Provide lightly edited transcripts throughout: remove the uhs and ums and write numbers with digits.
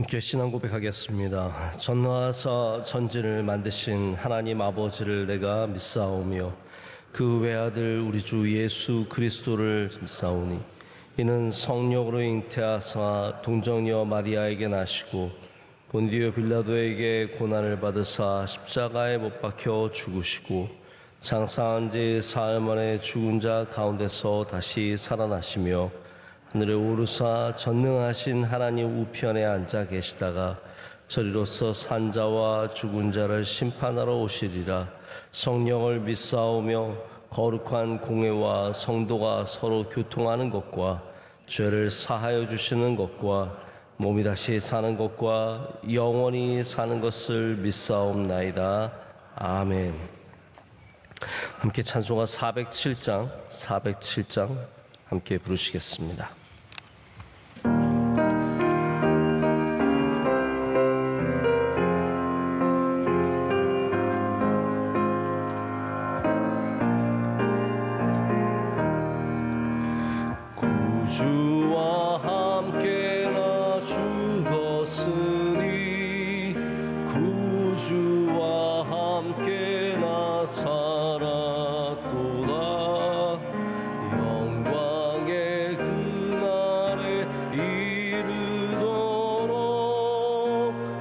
함께 신앙 고백하겠습니다. 전능하사 전진을 만드신 하나님 아버지를 내가 믿사오며 그 외아들 우리 주 예수 그리스도를 믿사오니 이는 성령으로 잉태하사 동정녀 마리아에게 나시고 본디오 빌라도에게 고난을 받으사 십자가에 못 박혀 죽으시고 장사한 지 사흘 만에 죽은 자 가운데서 다시 살아나시며 하늘에 오르사 전능하신 하나님 우편에 앉아 계시다가 저리로서 산자와 죽은 자를 심판하러 오시리라. 성령을 믿사오며 거룩한 공회와 성도가 서로 교통하는 것과 죄를 사하여 주시는 것과 몸이 다시 사는 것과 영원히 사는 것을 믿사옵나이다. 아멘. 함께 찬송가 407장 함께 부르시겠습니다. 주와 함께나 죽었으니 구주와 함께나 살았도다. 영광의 그날에 이르도록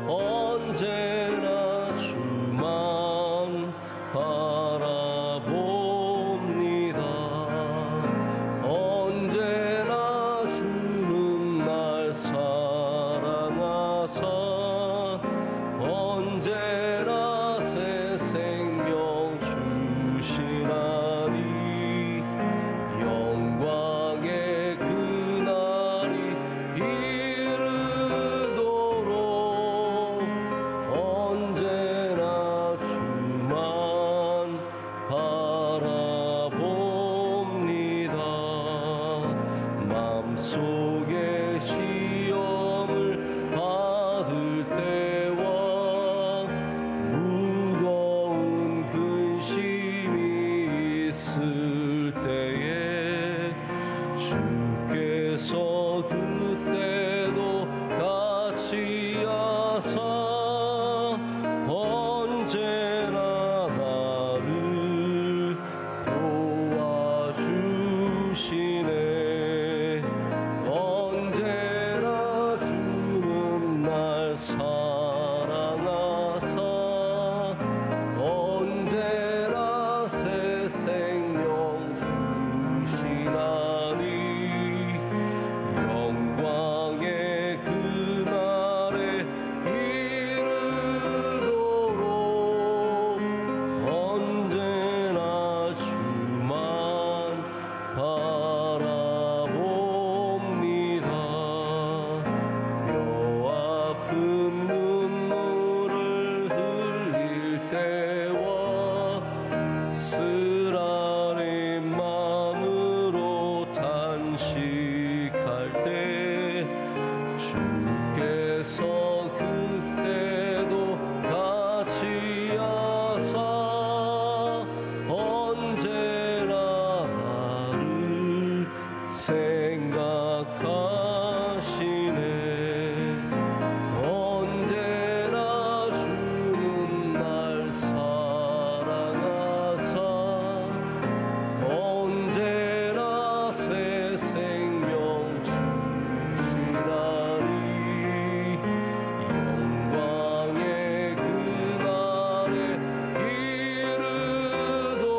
언제나 주만 바라봅니다. 언제나 주는 날 사랑하사 언제나 새 생명 주시나니 영광의 그날이 이르도록 언제나 주만 바라봅니다. 마음속에 시험을 받을 때와 무거운 근심이 있을 때에 주께서 그때도 같이 하사 언제나 나를 도와주시네. 언제나 주는 날 사랑하사 언제나 새 생명 주시나니 영광의 그날에 이르도록 언제나 주만 바라봅니다. 뼈 아픈 눈물을 흘릴 때와 쓰라린 마음으로 탄식할 때 주께서 그때도 같이 하사 언제나 나를 생각하시네. 언제나 주는 날 사랑하사 언제나 새 생명 주시나니 영광의 그날에 이르도록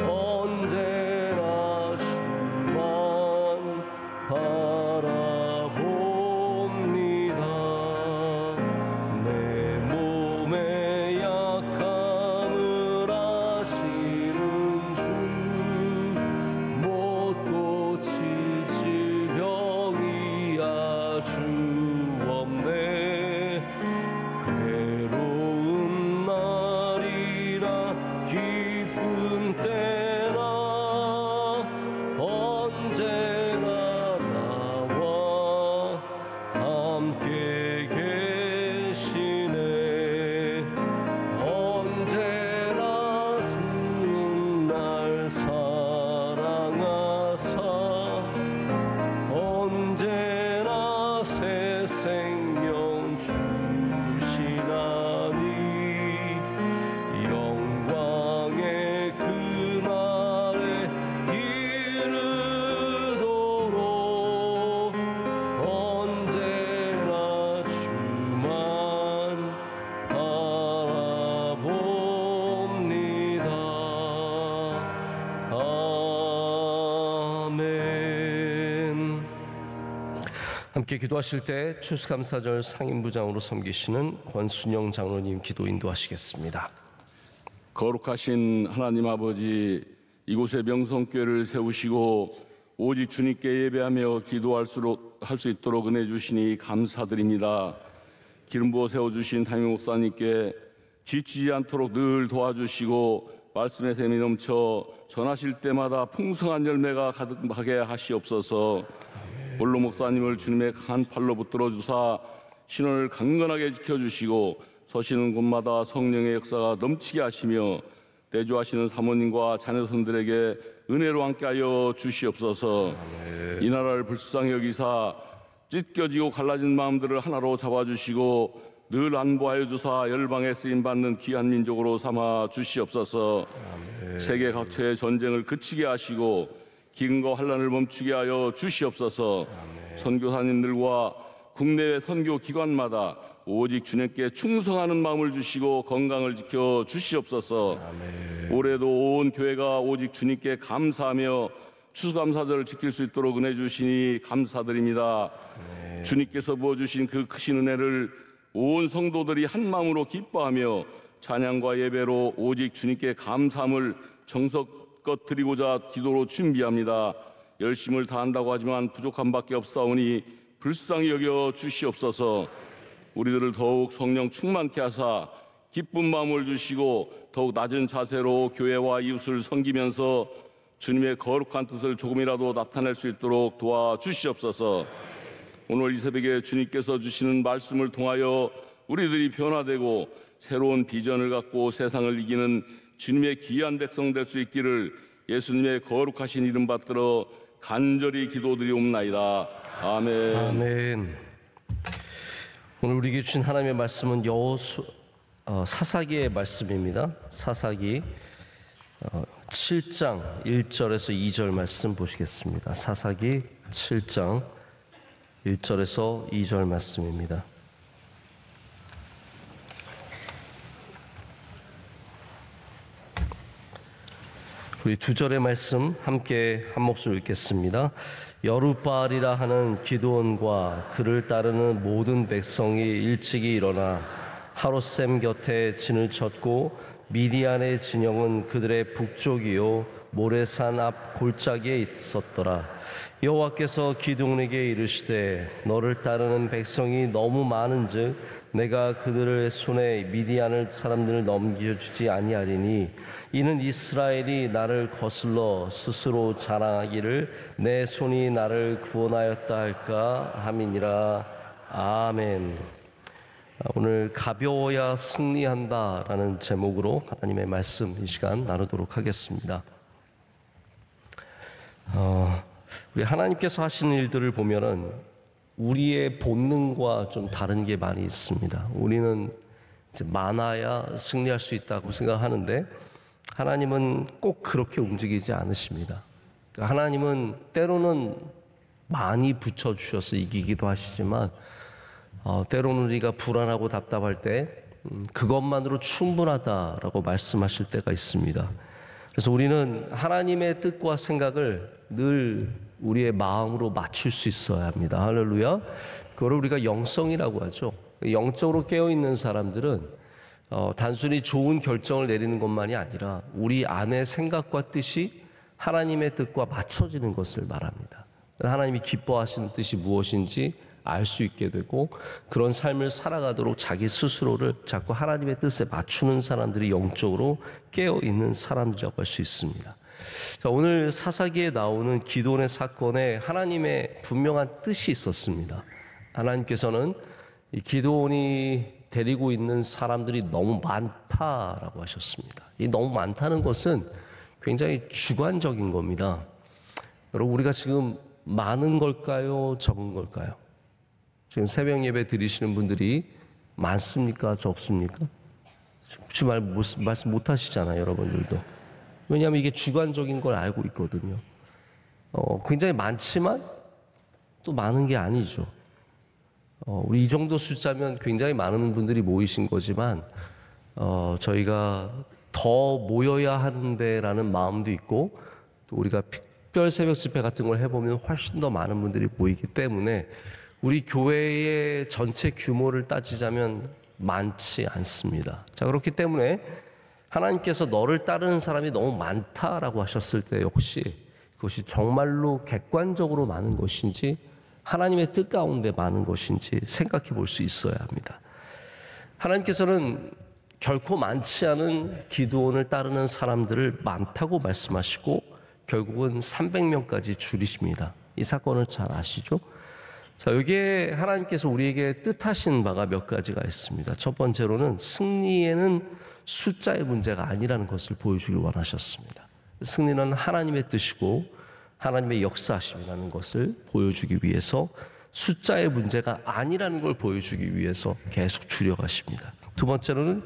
언제나 주만 함께 기도하실 때 추수감사절 상임부장으로 섬기시는 권순영 장로님 기도 인도하시겠습니다. 거룩하신 하나님 아버지, 이곳에 명성교회를 세우시고 오직 주님께 예배하며 기도할 수 있도록 은혜 주시니 감사드립니다. 기름 부어 세워주신 담임 목사님께 지치지 않도록 늘 도와주시고 말씀의 샘이 넘쳐 전하실 때마다 풍성한 열매가 가득하게 하시옵소서. 본로 목사님을 주님의 강한 팔로 붙들어 주사 신원을 강건하게 지켜주시고 서시는 곳마다 성령의 역사가 넘치게 하시며 내주하시는 사모님과 자녀손들에게 은혜로 함께하여 주시옵소서. 이 나라를 불쌍히 여기사 찢겨지고 갈라진 마음들을 하나로 잡아주시고 늘 안보하여 주사 열방에 쓰임받는 귀한 민족으로 삼아 주시옵소서. 세계 각처의 전쟁을 그치게 하시고 기근과 환난을 멈추게 하여 주시옵소서. 선교사님들과 국내외 선교 기관마다 오직 주님께 충성하는 마음을 주시고 건강을 지켜 주시옵소서. 올해도 온 교회가 오직 주님께 감사하며 추수감사절을 지킬 수 있도록 은혜 주시니 감사드립니다. 주님께서 부어주신 그 크신 은혜를 온 성도들이 한 마음으로 기뻐하며 찬양과 예배로 오직 주님께 감사함을 정성껏 드리고자 기도로 준비합니다. 열심을 다한다고 하지만 부족한 밖에 없사오니 불쌍히 여겨 주시옵소서. 우리들을 더욱 성령 충만케 하사 기쁜 마음을 주시고 더욱 낮은 자세로 교회와 이웃을 섬기면서 주님의 거룩한 뜻을 조금이라도 나타낼 수 있도록 도와주시옵소서. 오늘 이 새벽에 주님께서 주시는 말씀을 통하여 우리들이 변화되고 새로운 비전을 갖고 세상을 이기는 주님의 귀한 백성 될 수 있기를 예수님의 거룩하신 이름 받들어 간절히 기도드리옵나이다. 아멘. 아멘. 오늘 우리에게 주신 하나님의 말씀은 사사기의 말씀입니다. 사사기 7장 1절에서 2절 말씀 보시겠습니다. 사사기 7장 1절에서 2절 말씀입니다. 우리 두 절의 말씀 함께 한 목소리 읽겠습니다. 여룻바알이라 하는 기드온과 그를 따르는 모든 백성이 일찍이 일어나 하롯셈 곁에 진을 쳤고 미디안의 진영은 그들의 북쪽이요 모레산 앞 골짜기에 있었더라. 여호와께서 기드온에게 이르시되 너를 따르는 백성이 너무 많은즉 내가 그들의 손에 미디안 사람들을 넘겨주지 아니하리니 이는 이스라엘이 나를 거슬러 스스로 자랑하기를 내 손이 나를 구원하였다 할까 함이니라. 아멘. 오늘 가벼워야 승리한다라는 제목으로 하나님의 말씀 이 시간 나누도록 하겠습니다. 우리 하나님께서 하시는 일들을 보면은 우리의 본능과 좀 다른 게 많이 있습니다. 우리는 이제 많아야 승리할 수 있다고 생각하는데 하나님은 꼭 그렇게 움직이지 않으십니다. 그러니까 하나님은 때로는 많이 붙여주셔서 이기기도 하시지만 때로는 우리가 불안하고 답답할 때 그것만으로 충분하다라고 말씀하실 때가 있습니다. 그래서 우리는 하나님의 뜻과 생각을 늘 우리의 마음으로 맞출 수 있어야 합니다. 할렐루야. 그걸 우리가 영성이라고 하죠. 영적으로 깨어있는 사람들은 단순히 좋은 결정을 내리는 것만이 아니라 우리 안의 생각과 뜻이 하나님의 뜻과 맞춰지는 것을 말합니다. 하나님이 기뻐하시는 뜻이 무엇인지 알 수 있게 되고 그런 삶을 살아가도록 자기 스스로를 자꾸 하나님의 뜻에 맞추는 사람들이 영적으로 깨어있는 사람들이라고 할 수 있습니다. 자, 오늘 사사기에 나오는 기드온의 사건에 하나님의 분명한 뜻이 있었습니다. 하나님께서는 이 기드온이 데리고 있는 사람들이 너무 많다라고 하셨습니다. 이 너무 많다는 것은 굉장히 주관적인 겁니다. 여러분, 우리가 지금 많은 걸까요? 적은 걸까요? 지금 새벽 예배 드리시는 분들이 많습니까? 적습니까? 혹시 말씀 못 하시잖아요, 여러분들도. 왜냐하면 이게 주관적인 걸 알고 있거든요. 굉장히 많지만 또 많은 게 아니죠. 우리 이 정도 숫자면 굉장히 많은 분들이 모이신 거지만 저희가 더 모여야 하는데라는 마음도 있고 또 우리가 특별 새벽 집회 같은 걸 해보면 훨씬 더 많은 분들이 모이기 때문에 우리 교회의 전체 규모를 따지자면 많지 않습니다. 자, 그렇기 때문에 하나님께서 너를 따르는 사람이 너무 많다라고 하셨을 때 역시 그것이 정말로 객관적으로 많은 것인지 하나님의 뜻 가운데 많은 것인지 생각해 볼 수 있어야 합니다. 하나님께서는 결코 많지 않은 기드온을 따르는 사람들을 많다고 말씀하시고 결국은 300명까지 줄이십니다. 이 사건을 잘 아시죠? 자, 여기에 하나님께서 우리에게 뜻하신 바가 몇 가지가 있습니다. 첫 번째로는 승리에는 숫자의 문제가 아니라는 것을 보여주길 원하셨습니다. 승리는 하나님의 뜻이고 하나님의 역사하심이라는 것을 보여주기 위해서 숫자의 문제가 아니라는 걸 보여주기 위해서 계속 줄여가십니다. 두 번째로는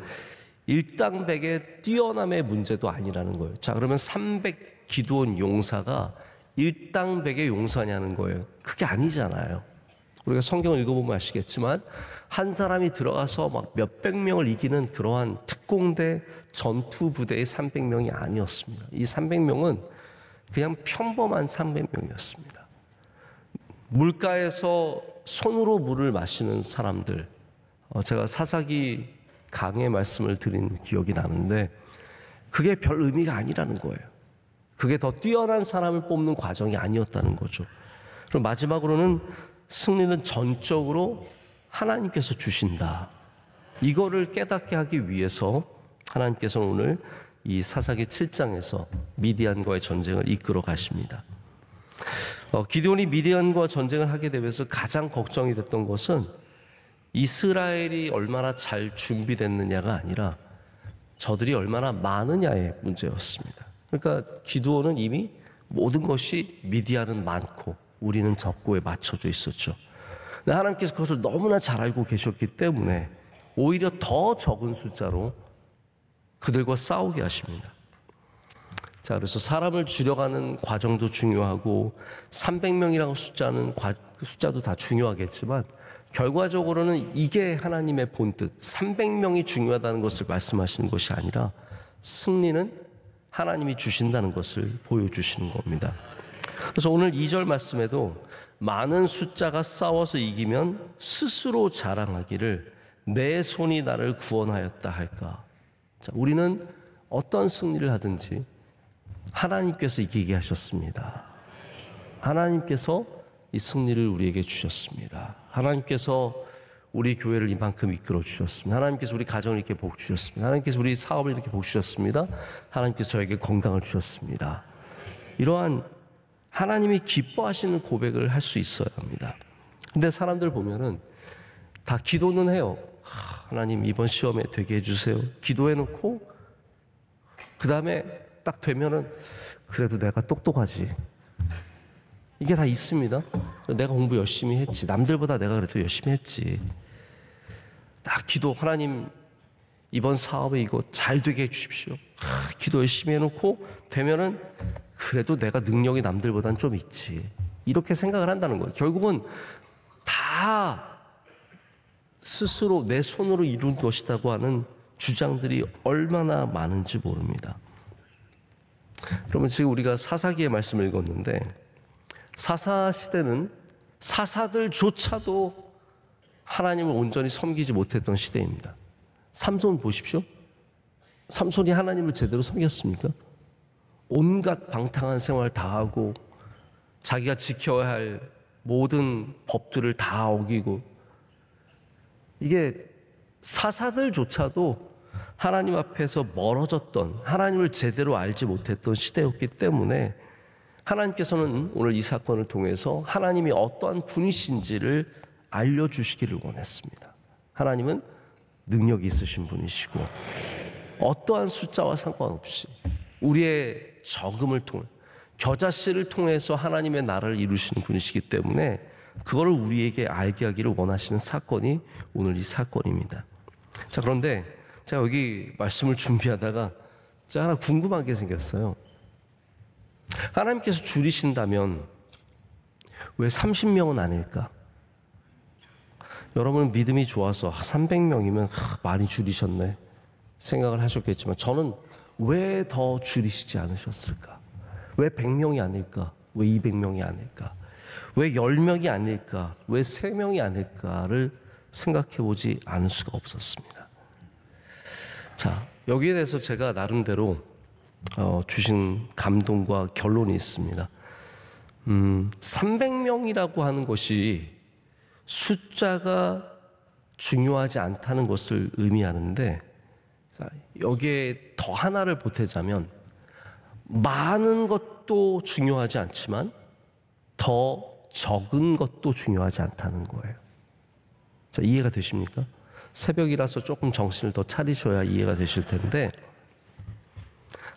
일당백의 뛰어남의 문제도 아니라는 거예요. 자, 그러면 300 기드온 용사가 일당백의 용사냐는 거예요. 그게 아니잖아요. 우리가 성경을 읽어보면 아시겠지만 한 사람이 들어가서 막 몇백 명을 이기는 그러한 특공대 전투부대의 300명이 아니었습니다. 이 300명은 그냥 평범한 300명이었습니다. 물가에서 손으로 물을 마시는 사람들, 제가 사사기 강의 말씀을 드린 기억이 나는데 그게 별 의미가 아니라는 거예요. 그게 더 뛰어난 사람을 뽑는 과정이 아니었다는 거죠. 그럼 마지막으로는 승리는 전적으로 하나님께서 주신다. 이거를 깨닫게 하기 위해서 하나님께서는 오늘 이 사사기 7장에서 미디안과의 전쟁을 이끌어 가십니다. 기드온이 미디안과 전쟁을 하게 되면서 가장 걱정이 됐던 것은 이스라엘이 얼마나 잘 준비됐느냐가 아니라 저들이 얼마나 많으냐의 문제였습니다. 그러니까 기드온은 이미 모든 것이 미디안은 많고 우리는 적고에 맞춰져 있었죠. 근데 하나님께서 그것을 너무나 잘 알고 계셨기 때문에 오히려 더 적은 숫자로 그들과 싸우게 하십니다. 자, 그래서 사람을 줄여가는 과정도 중요하고 300명이라고 숫자도 다 중요하겠지만 결과적으로는 이게 하나님의 본뜻 300명이 중요하다는 것을 말씀하시는 것이 아니라 승리는 하나님이 주신다는 것을 보여주시는 겁니다. 그래서 오늘 2절 말씀에도 많은 숫자가 싸워서 이기면 스스로 자랑하기를 내 손이 나를 구원하였다 할까. 자, 우리는 어떤 승리를 하든지 하나님께서 이기게 하셨습니다. 하나님께서 이 승리를 우리에게 주셨습니다. 하나님께서 우리 교회를 이만큼 이끌어 주셨습니다. 하나님께서 우리 가정을 이렇게 복 주셨습니다. 하나님께서 우리 사업을 이렇게 복 주셨습니다. 하나님께서 저에게 건강을 주셨습니다. 이러한 하나님이 기뻐하시는 고백을 할 수 있어야 합니다. 근데 사람들 보면은 다 기도는 해요. 하나님 이번 시험에 되게 해주세요. 기도해놓고 그 다음에 딱 되면은 그래도 내가 똑똑하지. 이게 다 있습니다. 내가 공부 열심히 했지. 남들보다 내가 그래도 열심히 했지. 딱 기도, 하나님 이번 사업에 이거 잘 되게 해주십시오. 기도 열심히 해놓고 되면은 그래도 내가 능력이 남들보다는 좀 있지. 이렇게 생각을 한다는 거예요. 결국은 다 스스로 내 손으로 이룬 것이라고 하는 주장들이 얼마나 많은지 모릅니다. 그러면 지금 우리가 사사기의 말씀을 읽었는데 사사 시대는 사사들조차도 하나님을 온전히 섬기지 못했던 시대입니다. 삼손 보십시오. 삼손이 하나님을 제대로 섬겼습니까? 온갖 방탕한 생활 다 하고 자기가 지켜야 할 모든 법들을 다 어기고 이게 사사들조차도 하나님 앞에서 멀어졌던 하나님을 제대로 알지 못했던 시대였기 때문에 하나님께서는 오늘 이 사건을 통해서 하나님이 어떠한 분이신지를 알려주시기를 원했습니다. 하나님은 능력이 있으신 분이시고 어떠한 숫자와 상관없이 우리의 적음을 통해 겨자씨를 통해서 하나님의 나라를 이루시는 분이시기 때문에 그걸 우리에게 알게 하기를 원하시는 사건이 오늘 이 사건입니다. 자, 그런데 제가 여기 말씀을 준비하다가 제가 하나 궁금한 게 생겼어요. 하나님께서 줄이신다면 왜 30명은 아닐까? 여러분은 믿음이 좋아서 300명이면 많이 줄이셨네 생각을 하셨겠지만 저는 왜 더 줄이시지 않으셨을까? 왜 100명이 아닐까? 왜 200명이 아닐까? 왜 10명이 아닐까? 왜 3명이 아닐까를 생각해 보지 않을 수가 없었습니다. 자, 여기에 대해서 제가 나름대로 주신 감동과 결론이 있습니다. 300명이라고 하는 것이 숫자가 중요하지 않다는 것을 의미하는데, 자, 여기에 더 하나를 보태자면 많은 것도 중요하지 않지만 더 적은 것도 중요하지 않다는 거예요. 자, 이해가 되십니까? 새벽이라서 조금 정신을 더 차리셔야 이해가 되실 텐데,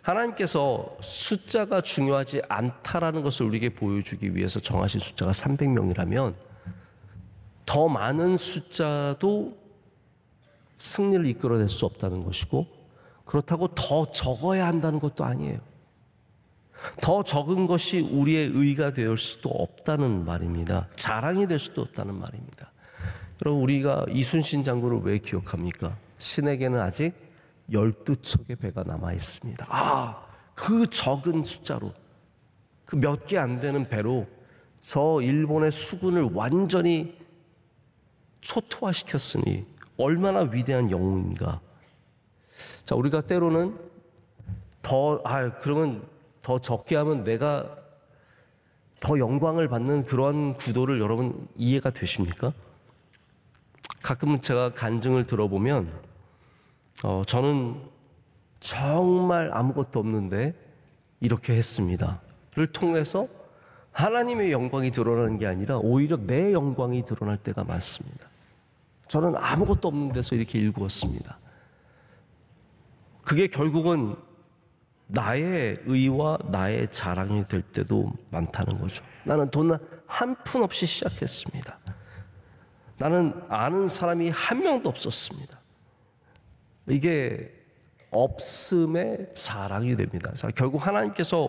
하나님께서 숫자가 중요하지 않다라는 것을 우리에게 보여주기 위해서 정하신 숫자가 300명이라면 더 많은 숫자도 승리를 이끌어낼 수 없다는 것이고, 그렇다고 더 적어야 한다는 것도 아니에요. 더 적은 것이 우리의 의가 될 수도 없다는 말입니다. 자랑이 될 수도 없다는 말입니다. 여러분, 우리가 이순신 장군을 왜 기억합니까? 신에게는 아직 12척의 배가 남아 있습니다. 그 적은 숫자로, 그 몇 개 안 되는 배로 저 일본의 수군을 완전히 초토화시켰으니 얼마나 위대한 영웅인가. 자, 우리가 때로는 그러면 더 적게 하면 내가 더 영광을 받는 그런 구도를 여러분 이해가 되십니까? 가끔은 제가 간증을 들어보면 저는 정말 아무것도 없는데 이렇게 했습니다를 통해서 하나님의 영광이 드러나는 게 아니라 오히려 내 영광이 드러날 때가 많습니다. 저는 아무것도 없는 데서 이렇게 일구었습니다. 그게 결국은 나의 의와 나의 자랑이 될 때도 많다는 거죠. 나는 돈 한 푼 없이 시작했습니다. 나는 아는 사람이 한 명도 없었습니다. 이게 없음의 자랑이 됩니다. 자, 결국 하나님께서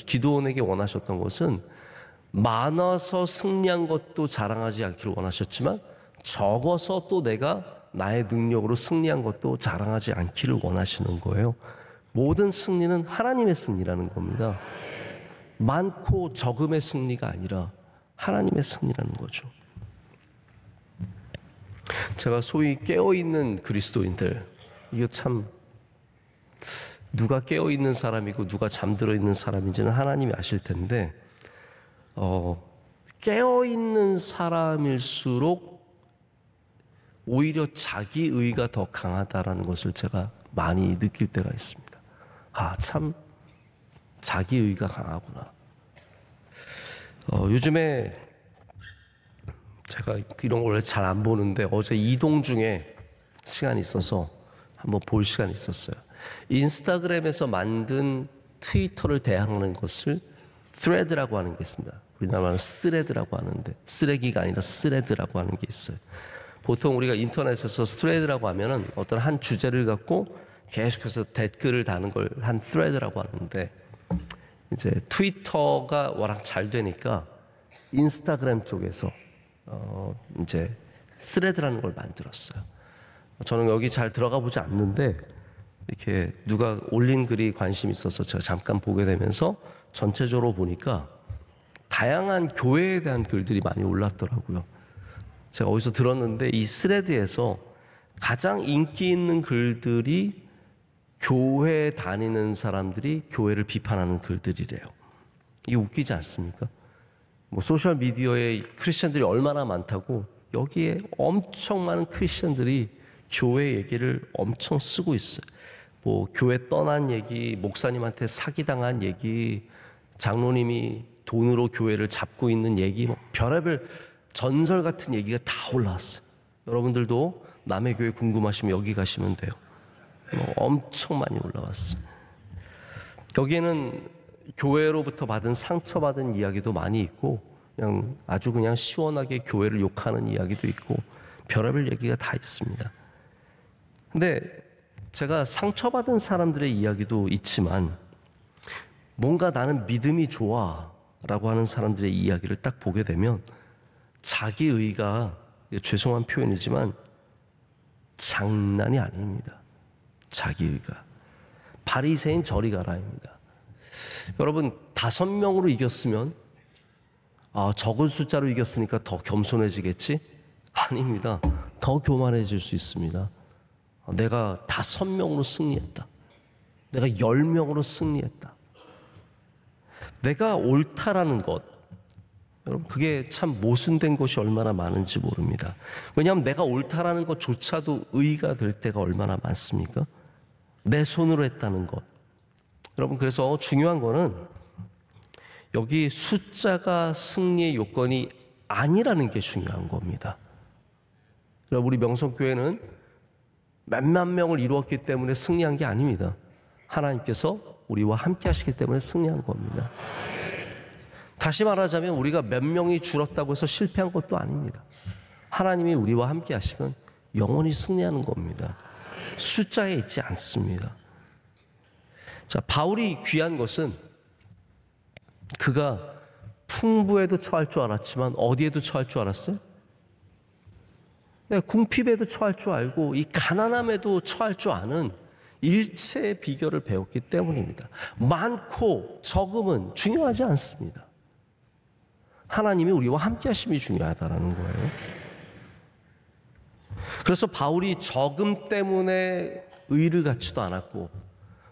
기드온에게 원하셨던 것은 많아서 승리한 것도 자랑하지 않기를 원하셨지만 적어서 또 내가 나의 능력으로 승리한 것도 자랑하지 않기를 원하시는 거예요. 모든 승리는 하나님의 승리라는 겁니다. 많고 적음의 승리가 아니라 하나님의 승리라는 거죠. 제가 소위 깨어있는 그리스도인들, 이게 참 누가 깨어있는 사람이고 누가 잠들어 있는 사람인지는 하나님이 아실 텐데, 깨어있는 사람일수록 오히려 자기 의가 더 강하다라는 것을 제가 많이 느낄 때가 있습니다. 참 자기 의가 강하구나. 요즘에 제가 이런 걸 원래 잘 안 보는데 어제 이동 중에 시간이 있어서 한번 볼 시간이 있었어요. 인스타그램에서 만든 트위터를 대항하는 것을 thread라고 하는 게 있습니다. 우리나라는 스레드라고 하는데, 쓰레기가 아니라 스레드라고 하는 게 있어요. 보통 우리가 인터넷에서 thread라고 하면은 어떤 한 주제를 갖고 계속해서 댓글을 다는 걸 한 thread라고 하는데, 이제 트위터가 워낙 잘 되니까 인스타그램 쪽에서 이제 스레드라는 걸 만들었어요. 저는 여기 잘 들어가 보지 않는데 이렇게 누가 올린 글이 관심이 있어서 제가 잠깐 보게 되면서 전체적으로 보니까 다양한 교회에 대한 글들이 많이 올랐더라고요. 제가 어디서 들었는데 이 스레드에서 가장 인기 있는 글들이 교회 다니는 사람들이 교회를 비판하는 글들이래요. 이게 웃기지 않습니까? 소셜 미디어에 크리스천들이 얼마나 많다고 여기에 엄청 많은 크리스천들이 교회 얘기를 엄청 쓰고 있어요. 교회 떠난 얘기, 목사님한테 사기당한 얘기, 장로님이 돈으로 교회를 잡고 있는 얘기, 별의별 전설 같은 얘기가 다 올라왔어요. 여러분들도 남의 교회 궁금하시면 여기 가시면 돼요. 엄청 많이 올라왔어요. 여기에는 교회로부터 받은 상처받은 이야기도 많이 있고, 아주 그냥 시원하게 교회를 욕하는 이야기도 있고, 별의별 얘기가 다 있습니다. 근데 제가 상처받은 사람들의 이야기도 있지만, 뭔가 나는 믿음이 좋아 라고 하는 사람들의 이야기를 딱 보게 되면 자기 의가, 죄송한 표현이지만 장난이 아닙니다. 자기 의가. 바리새인 저리 가라입니다. 여러분, 5명으로 이겼으면 적은 숫자로 이겼으니까 더 겸손해지겠지? 아닙니다. 더 교만해질 수 있습니다. 내가 5명으로 승리했다. 내가 10명으로 승리했다. 내가 옳다라는 것, 여러분 그게 참 모순된 것이 얼마나 많은지 모릅니다. 왜냐하면 내가 옳다라는 것조차도 의의가 될 때가 얼마나 많습니까? 내 손으로 했다는 것. 여러분 그래서 중요한 거는 여기 숫자가 승리의 요건이 아니라는 게 중요한 겁니다. 여러분 우리 명성교회는 몇만 명을 이루었기 때문에 승리한 게 아닙니다. 하나님께서 우리와 함께 하시기 때문에 승리한 겁니다. 다시 말하자면 우리가 몇 명이 줄었다고 해서 실패한 것도 아닙니다. 하나님이 우리와 함께 하시면 영원히 승리하는 겁니다. 숫자에 있지 않습니다. 자, 바울이 귀한 것은 그가 풍부에도 처할 줄 알았지만 어디에도 처할 줄 알았어요? 네, 궁핍에도 처할 줄 알고 이 가난함에도 처할 줄 아는 일체의 비결을 배웠기 때문입니다. 많고 적음은 중요하지 않습니다. 하나님이 우리와 함께 하심이 중요하다는 거예요. 그래서 바울이 적음 때문에 의를 갖지도 않았고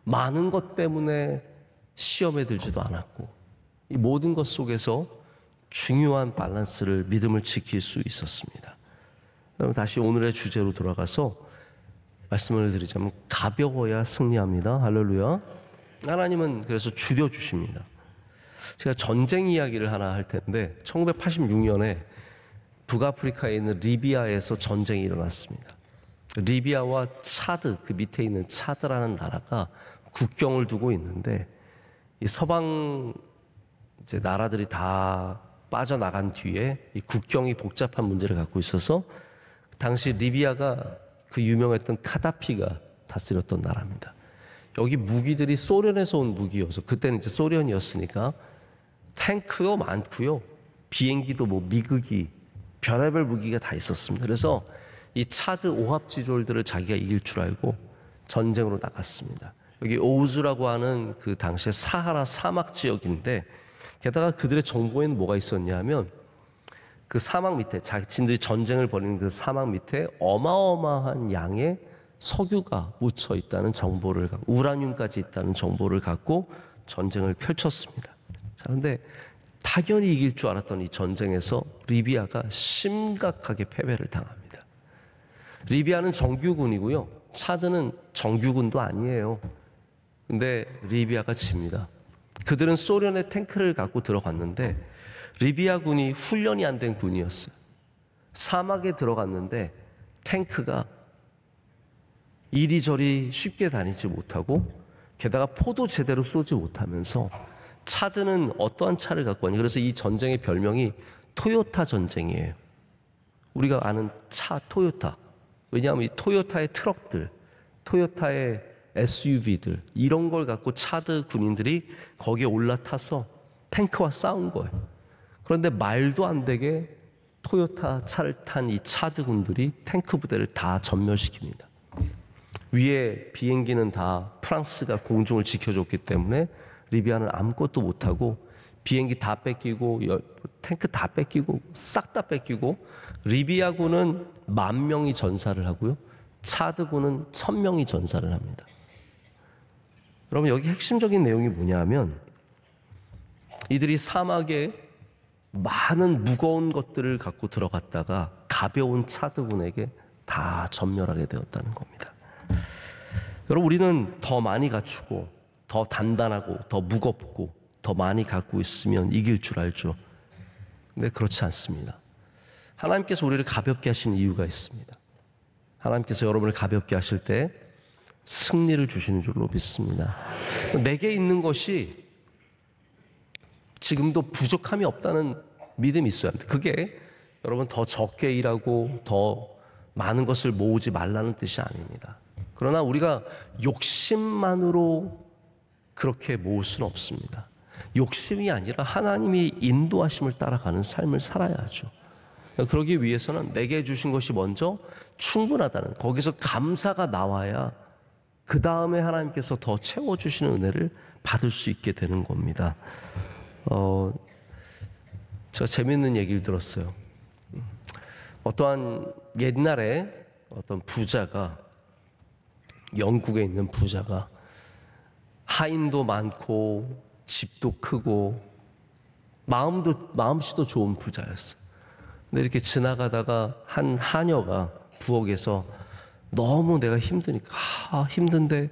많은 것 때문에 시험에 들지도 않았고 이 모든 것 속에서 중요한 밸런스를 믿음을 지킬 수 있었습니다. 그럼 다시 오늘의 주제로 돌아가서 말씀을 드리자면 가벼워야 승리합니다. 할렐루야. 하나님은 그래서 줄여주십니다. 제가 전쟁 이야기를 하나 할 텐데 1986년에 북아프리카에 있는 리비아에서 전쟁이 일어났습니다. 리비아와 차드, 그 밑에 있는 차드라는 나라가 국경을 두고 있는데 이 서방 이제 나라들이 다 빠져나간 뒤에 이 국경이 복잡한 문제를 갖고 있어서 당시 리비아가 그 유명했던 카다피가 다스렸던 나라입니다. 여기 무기들이 소련에서 온 무기여서 그때는 이제 소련이었으니까 탱크도 많고요. 비행기도 미그기 별의별 무기가 다 있었습니다. 그래서 이 차드 오합지졸들을 자기가 이길 줄 알고 전쟁으로 나갔습니다. 여기 오우즈라고 하는 그 당시에 사하라 사막 지역인데 게다가 그들의 정보에는 뭐가 있었냐면 그 사막 밑에 자신들이 전쟁을 벌이는 그 사막 밑에 어마어마한 양의 석유가 묻혀 있다는 정보를 갖고 우라늄까지 있다는 정보를 갖고 전쟁을 펼쳤습니다. 자, 그런데 당연히 이길 줄 알았던 이 전쟁에서 리비아가 심각하게 패배를 당합니다. 리비아는 정규군이고요. 차드는 정규군도 아니에요. 근데 리비아가 집니다. 그들은 소련의 탱크를 갖고 들어갔는데 리비아 군이 훈련이 안 된 군이었어요. 사막에 들어갔는데 탱크가 이리저리 쉽게 다니지 못하고 게다가 포도 제대로 쏘지 못하면서 차드는 어떠한 차를 갖고 왔냐. 그래서 이 전쟁의 별명이 토요타 전쟁이에요. 우리가 아는 차 토요타. 왜냐하면 이 토요타의 트럭들, 토요타의 SUV들 이런 걸 갖고 차드 군인들이 거기에 올라타서 탱크와 싸운 거예요. 그런데 말도 안 되게 토요타 차를 탄 이 차드 군들이 탱크 부대를 다 전멸시킵니다. 위에 비행기는 다 프랑스가 공중을 지켜줬기 때문에 리비아는 아무것도 못하고 비행기 다 뺏기고 탱크 다 뺏기고 싹 다 뺏기고 리비아군은 10,000명이 전사를 하고요. 차드군은 1,000명이 전사를 합니다. 여러분 여기 핵심적인 내용이 뭐냐면 이들이 사막에 많은 무거운 것들을 갖고 들어갔다가 가벼운 차드군에게 다 전멸하게 되었다는 겁니다. 여러분 우리는 더 많이 갖추고 더 단단하고 더 무겁고 더 많이 갖고 있으면 이길 줄 알죠. 근데 그렇지 않습니다. 하나님께서 우리를 가볍게 하시는 이유가 있습니다. 하나님께서 여러분을 가볍게 하실 때 승리를 주시는 줄로 믿습니다. 내게 있는 것이 지금도 부족함이 없다는 믿음이 있어야 합니다. 그게 여러분 더 적게 일하고 더 많은 것을 모으지 말라는 뜻이 아닙니다. 그러나 우리가 욕심만으로 그렇게 모을 수는 없습니다. 욕심이 아니라 하나님이 인도하심을 따라가는 삶을 살아야죠. 그러기 위해서는 내게 주신 것이 먼저 충분하다는, 거기서 감사가 나와야 그 다음에 하나님께서 더 채워주시는 은혜를 받을 수 있게 되는 겁니다. 제가 재밌는 얘기를 들었어요. 어떠한 옛날에 어떤 부자가, 영국에 있는 부자가 하인도 많고 집도 크고 마음씨도 좋은 부자였어요. 근데 이렇게 지나가다가 한 하녀가 부엌에서 너무 내가 힘드니까 힘든데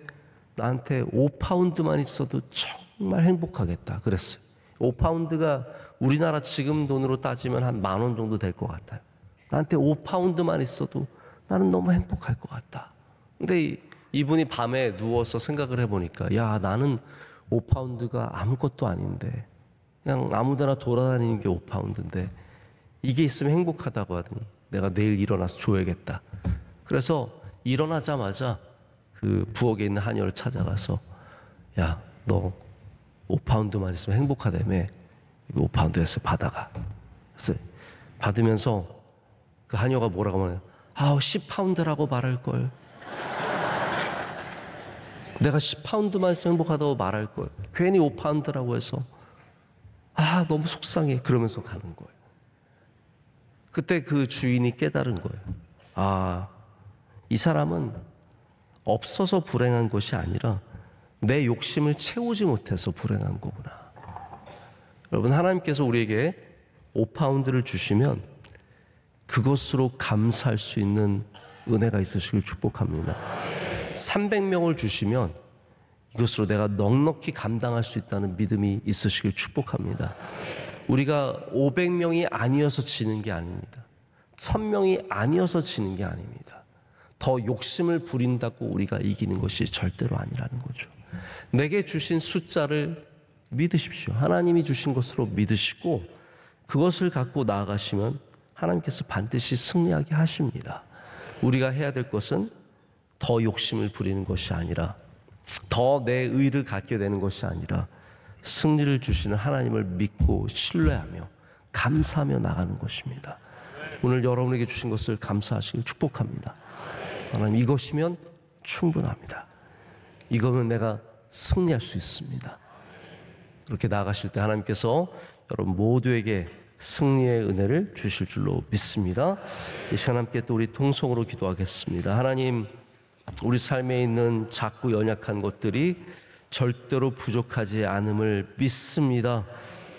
나한테 5파운드만 있어도 정말 행복하겠다 그랬어요. 5파운드가 우리나라 지금 돈으로 따지면 한 10,000원 정도 될 것 같아요. 나한테 5파운드만 있어도 나는 너무 행복할 것 같다. 근데 이분이 밤에 누워서 생각을 해보니까 야, 나는 5파운드가 아무것도 아닌데 그냥 아무데나 돌아다니는 게 5파운드인데 이게 있으면 행복하다고 하더니 내가 내일 일어나서 줘야겠다. 그래서 일어나자마자 그 부엌에 있는 하녀를 찾아가서 야, 너 5파운드만 있으면 행복하다며. 5파운드에서 받아가. 그래서 받으면서 그 하녀가 뭐라고 하냐, 10파운드라고 말할 걸. 내가 10파운드만 있으면 행복하다고 말할 걸. 괜히 5파운드라고 해서 너무 속상해. 그러면서 가는 거예요. 그때 그 주인이 깨달은 거예요. 이 사람은 없어서 불행한 것이 아니라 내 욕심을 채우지 못해서 불행한 거구나. 여러분, 하나님께서 우리에게 5파운드를 주시면 그것으로 감사할 수 있는 은혜가 있으시길 축복합니다. 300명을 주시면 이것으로 내가 넉넉히 감당할 수 있다는 믿음이 있으시길 축복합니다. 우리가 500명이 아니어서 지는 게 아닙니다. 1000명이 아니어서 지는 게 아닙니다. 더 욕심을 부린다고 우리가 이기는 것이 절대로 아니라는 거죠. 내게 주신 숫자를 믿으십시오. 하나님이 주신 것으로 믿으시고 그것을 갖고 나아가시면 하나님께서 반드시 승리하게 하십니다. 우리가 해야 될 것은 더 욕심을 부리는 것이 아니라, 더 내 의를 갖게 되는 것이 아니라 승리를 주시는 하나님을 믿고 신뢰하며 감사하며 나가는 것입니다. 오늘 여러분에게 주신 것을 감사하시길 축복합니다. 하나님, 이것이면 충분합니다. 이거면 내가 승리할 수 있습니다. 그렇게 나아가실 때 하나님께서 여러분 모두에게 승리의 은혜를 주실 줄로 믿습니다. 이 시간 함께 또 우리 통성으로 기도하겠습니다. 하나님, 우리 삶에 있는 작고 연약한 것들이 절대로 부족하지 않음을 믿습니다.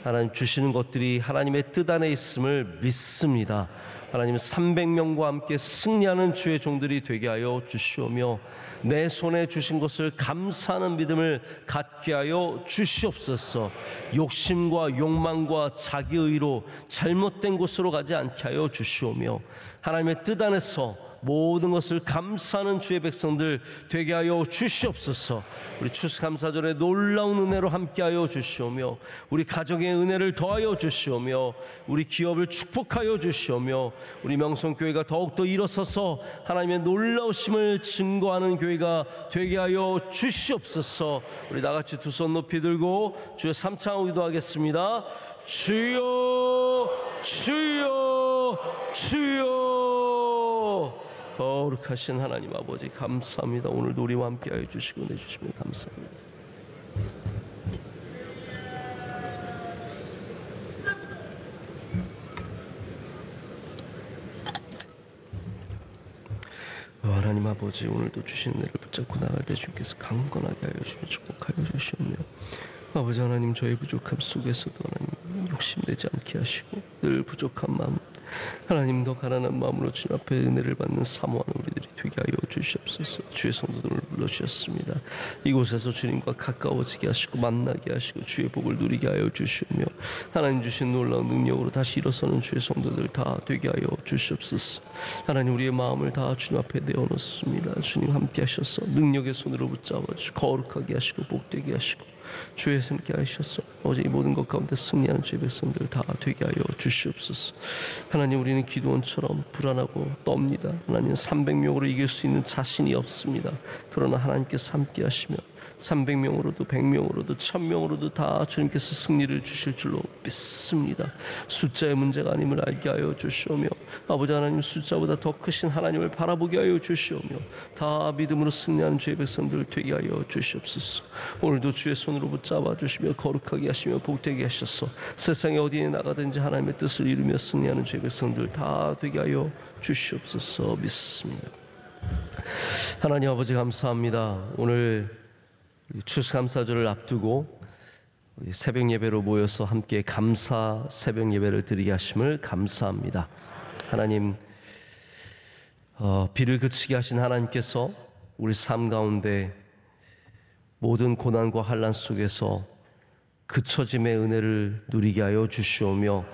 하나님 주시는 것들이 하나님의 뜻 안에 있음을 믿습니다. 하나님, 300명과 함께 승리하는 주의 종들이 되게 하여 주시오며 내 손에 주신 것을 감사하는 믿음을 갖게 하여 주시옵소서. 욕심과 욕망과 자기의로 잘못된 곳으로 가지 않게 하여 주시오며 하나님의 뜻 안에서 모든 것을 감사하는 주의 백성들 되게 하여 주시옵소서. 우리 추수감사절에 놀라운 은혜로 함께하여 주시오며 우리 가정의 은혜를 더하여 주시오며 우리 기업을 축복하여 주시오며 우리 명성교회가 더욱더 일어서서 하나님의 놀라우심을 증거하는 교회가 되게 하여 주시옵소서. 우리 다같이 두 손 높이 들고 주의 삼창하고 기도하겠습니다. 주여 주여 주여. 거룩하신 하나님 아버지, 감사합니다. 오늘도 우리와 함께하여 주시고 내주시면 감사합니다. 하나님 아버지, 오늘도 주신 은혜를 붙잡고 나갈 때 주께서 강건하게 하여 주시며 축복하여 주시오며 아버지 하나님, 저희 부족함 속에서도 하나님 욕심내지 않게 하시고 늘 부족한 마음, 하나님 더 가난한 마음으로 주님 앞에 은혜를 받는 사모하는 우리들이 되게 하여 주시옵소서. 주의 성도들을 불러주셨습니다. 이곳에서 주님과 가까워지게 하시고 만나게 하시고 주의 복을 누리게 하여 주시오며 하나님 주신 놀라운 능력으로 다시 일어서는 주의 성도들 다 되게 하여 주시옵소서. 하나님, 우리의 마음을 다 주님 앞에 내어놓습니다. 주님 함께 하셔서 능력의 손으로 붙잡아 주시고 거룩하게 하시고 복되게 하시고 주의 함께 하셔서 어제 이 모든 것 가운데 승리하는 주의 백성들 다 되게 하여 주시옵소서. 하나님, 우리는 기도원처럼 불안하고 떱니다. 하나님, 300명으로 이길 수 있는 자신이 없습니다. 그러나 하나님께서 함께 하시면 300명으로도 100명으로도 1000명으로도 다 주님께서 승리를 주실 줄로 믿습니다. 숫자의 문제가 아님을 알게 하여 주시오며 아버지 하나님 숫자보다 더 크신 하나님을 바라보게 하여 주시오며 다 믿음으로 승리하는 주의 백성들 되게 하여 주시옵소서. 오늘도 주의 손으로 붙잡아 주시며 거룩하게 하시며 복되게 하셔서 세상에 어디에 나가든지 하나님의 뜻을 이루며 승리하는 주의 백성들 다 되게 하여 주시옵소서. 믿습니다. 하나님 아버지 감사합니다. 오늘 추수감사절을 앞두고 새벽 예배로 모여서 함께 감사 새벽 예배를 드리게 하심을 감사합니다. 하나님 비를 그치게 하신 하나님께서 우리 삶 가운데 모든 고난과 환난 속에서 그쳐짐의 은혜를 누리게 하여 주시오며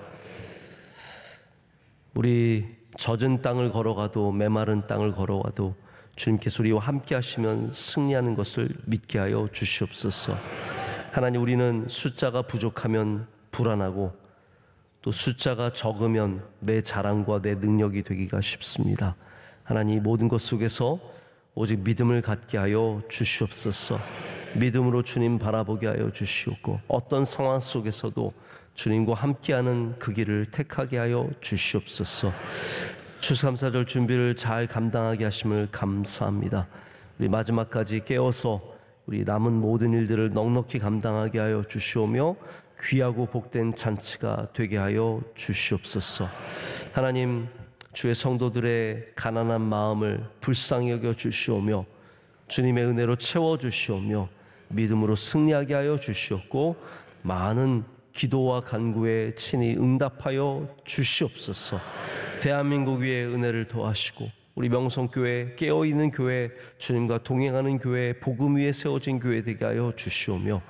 우리 젖은 땅을 걸어가도 메마른 땅을 걸어가도 주님께서 우리와 함께 하시면 승리하는 것을 믿게 하여 주시옵소서. 하나님 우리는 숫자가 부족하면 불안하고 또 숫자가 적으면 내 자랑과 내 능력이 되기가 쉽습니다. 하나님 모든 것 속에서 오직 믿음을 갖게 하여 주시옵소서. 믿음으로 주님 바라보게 하여 주시옵고 어떤 상황 속에서도 주님과 함께하는 그 길을 택하게 하여 주시옵소서. 추수감사절 준비를 잘 감당하게 하심을 감사합니다. 우리 마지막까지 깨어서 우리 남은 모든 일들을 넉넉히 감당하게 하여 주시오며 귀하고 복된 잔치가 되게 하여 주시옵소서. 하나님 주의 성도들의 가난한 마음을 불쌍히 여겨 주시오며 주님의 은혜로 채워 주시오며 믿음으로 승리하게 하여 주시옵고 많은 기도와 간구에 친히 응답하여 주시옵소서. 대한민국 위에 은혜를 더하시고 우리 명성교회 깨어있는 교회 주님과 동행하는 교회 복음 위에 세워진 교회 되게 하여 주시오며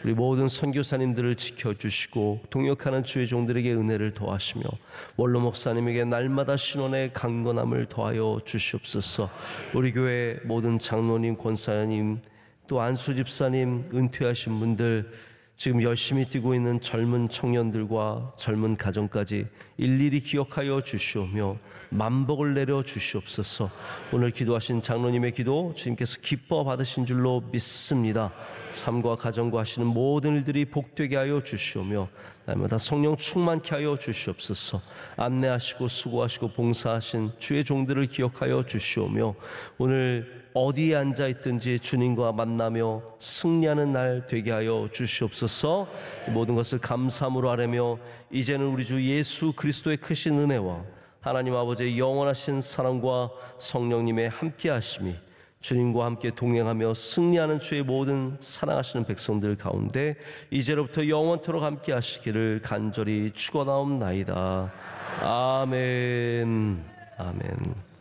우리 모든 선교사님들을 지켜주시고 동역하는 주의 종들에게 은혜를 더하시며 원로 목사님에게 날마다 신원의 강건함을 더하여 주시옵소서. 우리 교회 모든 장로님 권사님 또 안수 집사님 은퇴하신 분들 지금 열심히 뛰고 있는 젊은 청년들과 젊은 가정까지 일일이 기억하여 주시오며 만복을 내려 주시옵소서. 오늘 기도하신 장로님의 기도 주님께서 기뻐 받으신 줄로 믿습니다. 삶과 가정과 하시는 모든 일들이 복되게 하여 주시오며 날마다 성령 충만케 하여 주시옵소서. 안내하시고 수고하시고 봉사하신 주의 종들을 기억하여 주시오며 오늘 어디에 앉아있든지 주님과 만나며 승리하는 날 되게 하여 주시옵소서. 모든 것을 감사함으로 아뢰며 이제는 우리 주 예수 그리스도의 크신 은혜와 하나님 아버지의 영원하신 사랑과 성령님의 함께하심이 주님과 함께 동행하며 승리하는 주의 모든 사랑하시는 백성들 가운데 이제로부터 영원토록 함께 하시기를 간절히 축원하옵나이다. 아멘. 아멘.